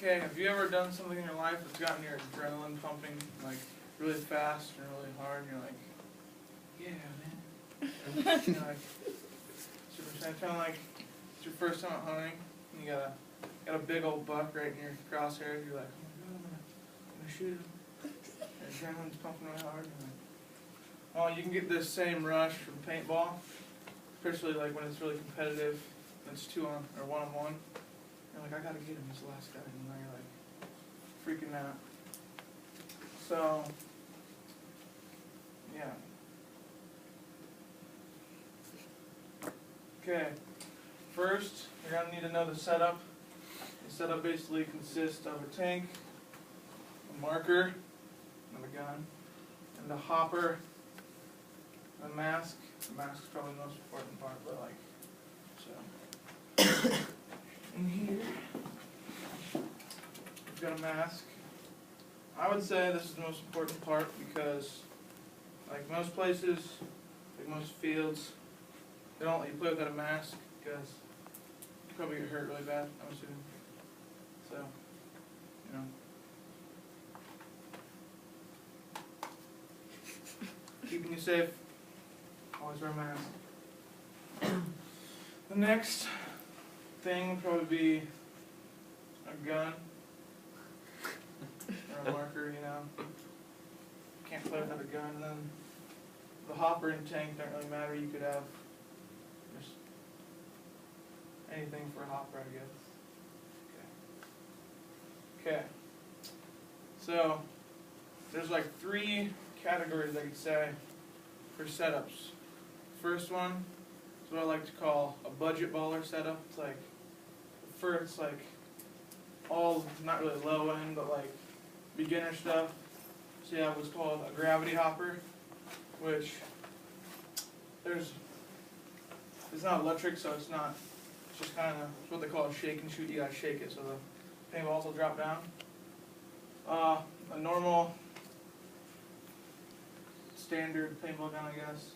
Okay, have you ever done something in your life that's gotten your adrenaline pumping like really fast and really hard, and you're like, yeah, man. You're like super excited, kind of like it's your first time out hunting, and you got a big old buck right in your crosshairs. You're like, oh my god, I'm gonna shoot him. Your adrenaline's pumping really hard. And like, well, you can get this same rush from paintball, especially like when it's really competitive. And it's 2-on or 1-on-1. You're like, I gotta get him, he's the last guy, and now you're like freaking out. So, yeah. Okay, first, you're gonna need to know the setup. The setup basically consists of a tank, a marker, and a gun, and a hopper, a mask. The mask is probably the most important part, but like, so. In here, we've got a mask. I would say this is the most important part because, like most places, like most fields, they don't let you play without a mask because you probably get hurt really bad, I'm assuming. So, you know. Keeping you safe, always wear a mask. The next thing would probably be a gun or a marker, you know. Can't play without a gun. And then the hopper and tank don't really matter. You could have just anything for a hopper, I guess. Okay. So there's like 3 categories I could say for setups. First one is what I like to call a budget baller setup. It's like first, like all not really low end, but like beginner stuff. So you have what's called a gravity hopper, which it's not electric, so it's just kind of what they call a shake and shoot. You gotta shake it so the paintballs will drop down. A normal standard paintball gun, I guess.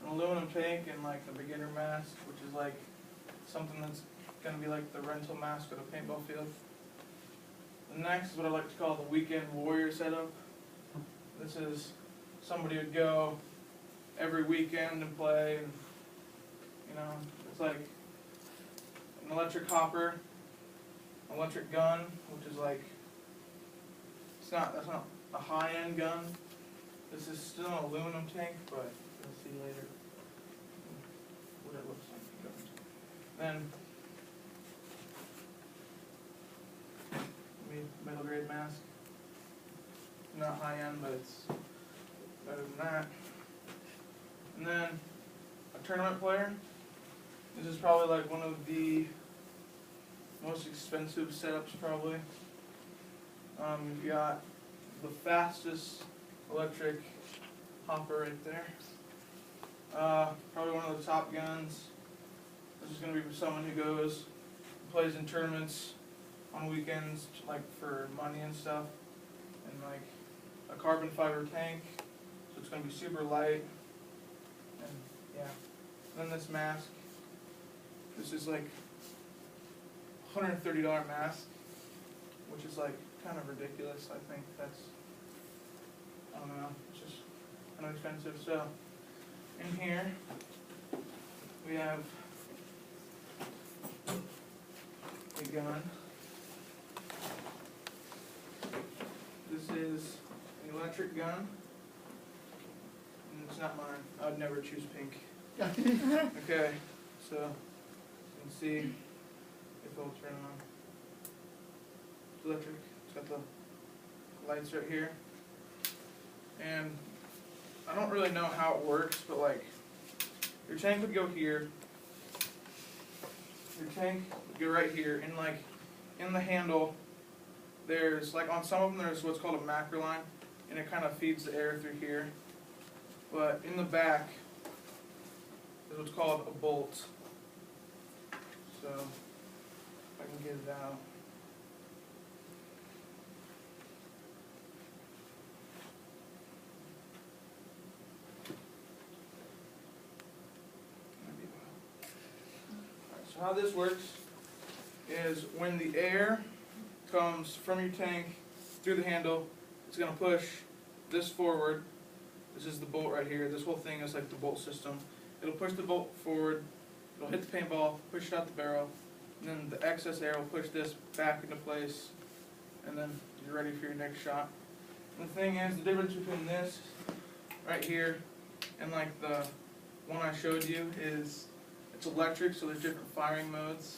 An aluminum tank and like a beginner mask, which is like something that's going to be like the rental mask at a paintball field. The next is what I like to call the weekend warrior setup. This is somebody would go every weekend and play, and you know, it's like an electric hopper, an electric gun, which is like that's not a high-end gun. This is still an aluminum tank, but you'll see later what it looks like. Then metal grade mask. Not high end, but it's better than that. And then a tournament player. This is probably like one of the most expensive setups probably. You've got the fastest electric hopper right there. Probably one of the top guns. This is going to be for someone who plays in tournaments on weekends, like for money and stuff. And like a carbon fiber tank, so it's going to be super light. And yeah. And then this mask. This is like $130 mask, which is like kind of ridiculous. I think I don't know, it's just kind of expensive. So in here we have a gun. This is an electric gun, and it's not mine. I'd never choose pink. Okay, so you can see if it'll turn on. It's electric. It's got the lights right here. And I don't really know how it works, but like your tank would go here. Your tank would go right here, and like in the handle, there's like on some of them there's what's called a macro line, and it kind of feeds the air through here. But in the back is what's called a bolt. So if I can get it out. So how this works is when the air comes from your tank through the handle. It's going to push this forward. This is the bolt right here. This whole thing is like the bolt system. It'll push the bolt forward. It'll hit the paintball, push it out the barrel, and then the excess air will push this back into place, and then you're ready for your next shot. And the thing is, the difference between this right here and like the one I showed you is it's electric, so there's different firing modes,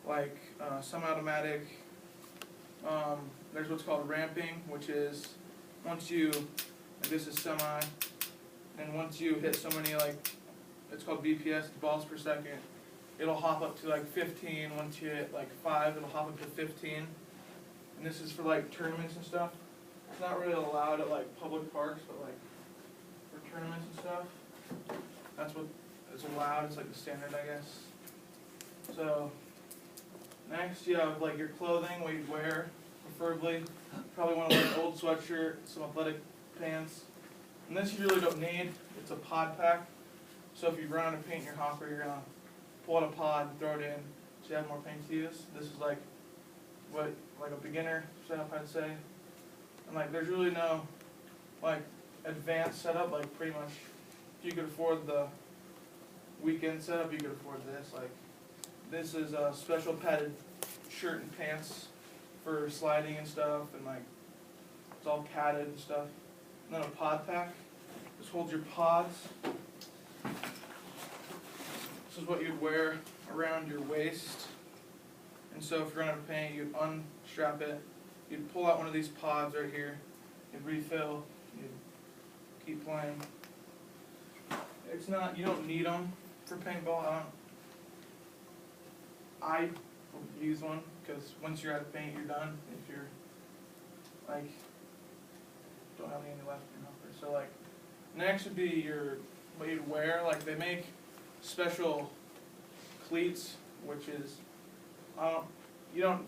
like semi-automatic. There's what's called ramping, which is once you, this is semi, and once you hit so many, like, it's called BPS, balls per second, it'll hop up to like 15. Once you hit like 5, it'll hop up to 15. And this is for like tournaments and stuff. It's not really allowed at like public parks, but like for tournaments and stuff, that's what is allowed. It's like the standard, I guess. So next you have like your clothing, what you'd wear, preferably. Probably want to wear an old sweatshirt, some athletic pants. And this you really don't need. It's a pod pack. So if you run out of paint in your hopper, you're gonna pull out a pod and throw it in so you have more paint to use. This is like what like a beginner setup, I'd say. And like there's really no like advanced setup. Like pretty much if you could afford the weekend setup, you could afford this. Like this is a special padded shirt and pants for sliding and stuff, and like it's all padded and stuff. And then a pod pack. This holds your pods. This is what you'd wear around your waist. And so if you're running out of paint, you'd unstrap it. You'd pull out one of these pods right here. You'd refill. You'd keep playing. It's not, you don't need them for paintball. I use one because once you're out of paint, you're done. If you're like don't have any left in your hopper. So like next would be your what you'd wear. Like they make special cleats, which is you don't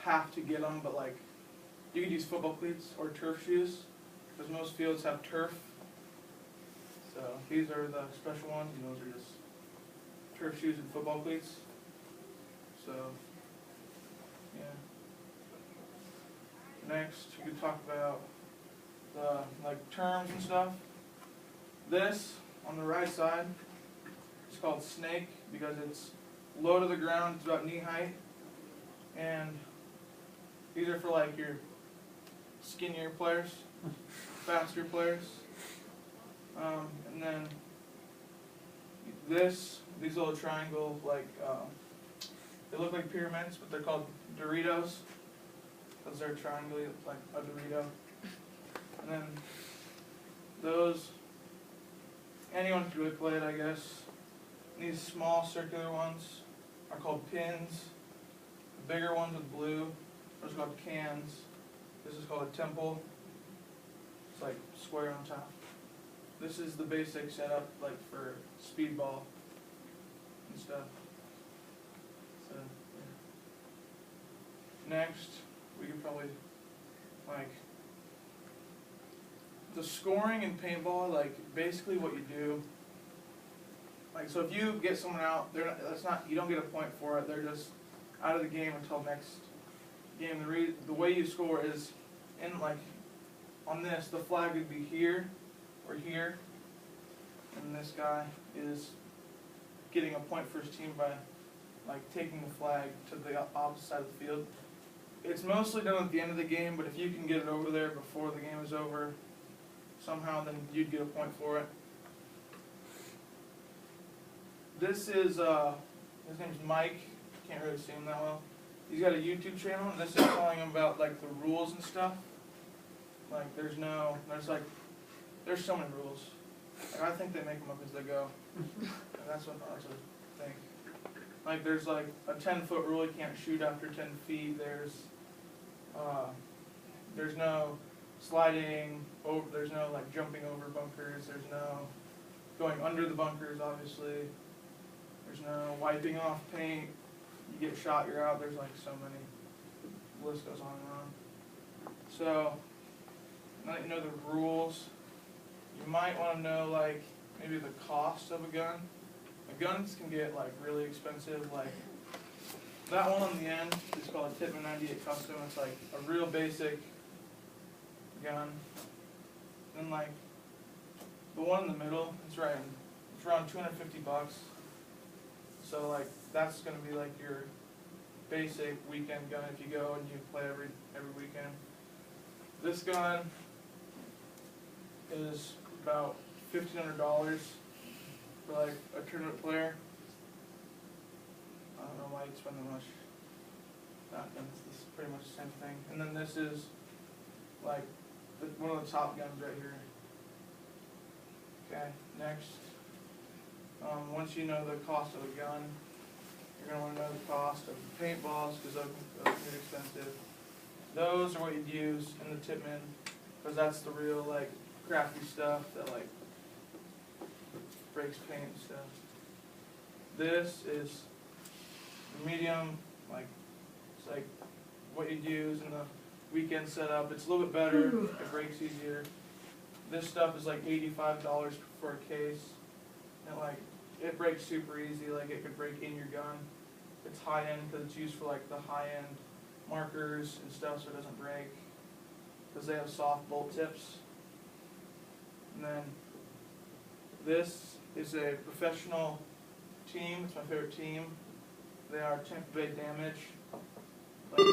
have to get them, but like you could use football cleats or turf shoes because most fields have turf. So these are the special ones, and those are just turf shoes and football cleats. So yeah. Next, you could talk about the like terms and stuff. This on the right side is called snake because it's low to the ground. It's about knee height, and these are for like your skinnier players, faster players. And then these little triangle, like they look like pyramids, but they're called Doritos because they're triangle, like a Dorito. And then those, anyone can really play it, I guess. And these small circular ones are called pins. The bigger ones with blue, those are called cans. This is called a temple. It's like square on top. This is the basic setup, like for speedball and stuff. So yeah. Next, we could probably like the scoring in paintball. Like basically, what you do. Like so, if you get someone out, you don't get a point for it. They're just out of the game until next game. The way you score is in like on this. The flag would be here or here, and this guy is getting a point for his team by like taking the flag to the opposite side of the field. It's mostly done at the end of the game, but if you can get it over there before the game is over somehow, then you'd get a point for it. This is his name's Mike. Can't really see him that well. He's got a YouTube channel, and this is telling him about like the rules and stuff. Like there's so many rules. Like, I think they make them up as they go. And that's what I think. Like there's like a 10-foot rule, you can't shoot after 10 feet. There's no sliding over, there's no like jumping over bunkers, there's no going under the bunkers, obviously. There's no wiping off paint. You get shot, you're out. There's like so many. The list goes on and on. So now that you know the rules, you might want to know like maybe the cost of a gun. Guns can get like really expensive. Like That one on the end is called a Tippmann 98 Custom. It's like a real basic gun. And like the one in the middle, it's around 250 bucks. So like that's gonna be like your basic weekend gun if you go and you play every weekend. This gun is about $1,500 for like a tournament player. I don't know why you'd spend that much. This is pretty much the same thing. And then this is like one of the top guns right here. Okay, next. Once you know the cost of the gun, you're going to want to know the cost of the paintballs because those are expensive. Those are what you'd use in the Tippmann because that's the real like crafty stuff that like breaks paint and stuff. This is the medium, like it's like what you'd use in the weekend setup. It's a little bit better. It breaks easier. This stuff is like $85 for a case, and like it breaks super easy. Like it could break in your gun. It's high end because it's used for like the high end markers and stuff, so it doesn't break because they have soft bolt tips. And then this is a professional team. It's my favorite team. They are Tampa Bay Damage. Like,